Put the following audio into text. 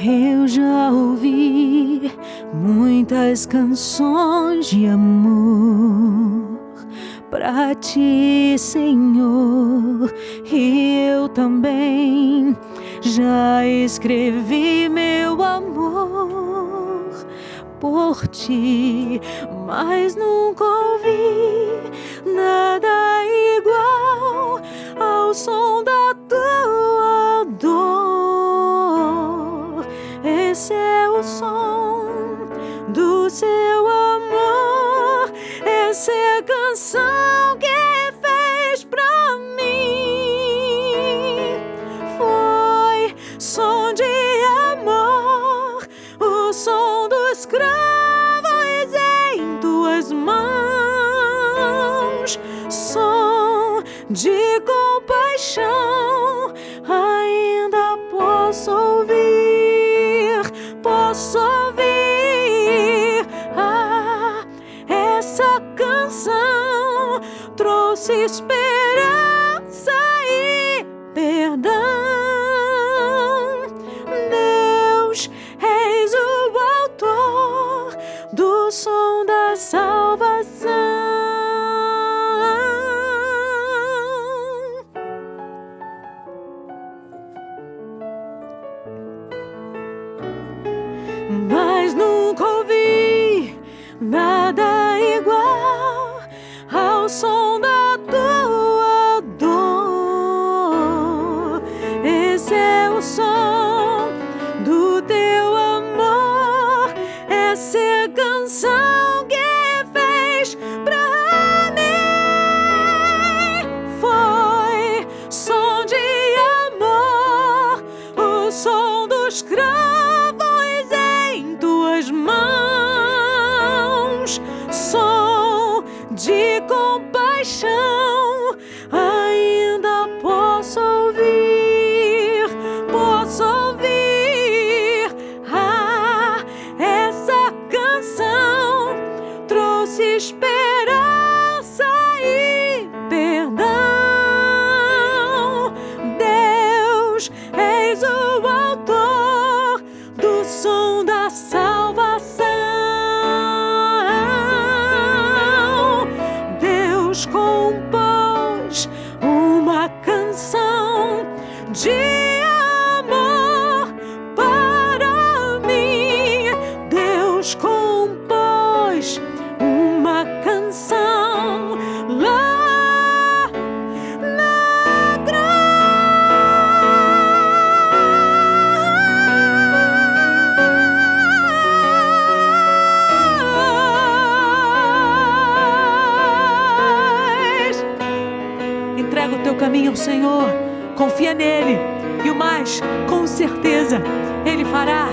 Eu já ouvi muitas canções de amor pra ti, Senhor, e eu também já escrevi meu amor por ti, mas nunca ouvi nada igual ao som da tua dor. Esse é o som do seu amor, essa é a canção que fez pra mim. Foi som de amor, o som dos cravos em tuas mãos, som de compaixão. Ainda posso ouvir, posso ouvir. Essa canção trouxe esperança e perdão. Deus, és o autor do som da salvação. Mas nunca ouvi nada igual ao som da tua dor. Esse é o som do teu amor, essa é a canção que fez pra mim. Foi som de amor, o som dos cravos em tuas mãos, som de compaixão. Ainda posso ouvir, posso ouvir. Essa canção trouxe esperança e perdão. Deus, és o autor do som da salvação. Deus compôs uma canção de amor para mim. Deus compôs uma canção lá na cruz. Entrega o teu caminho ao Senhor, confia nele, e o mais, com certeza, Ele fará.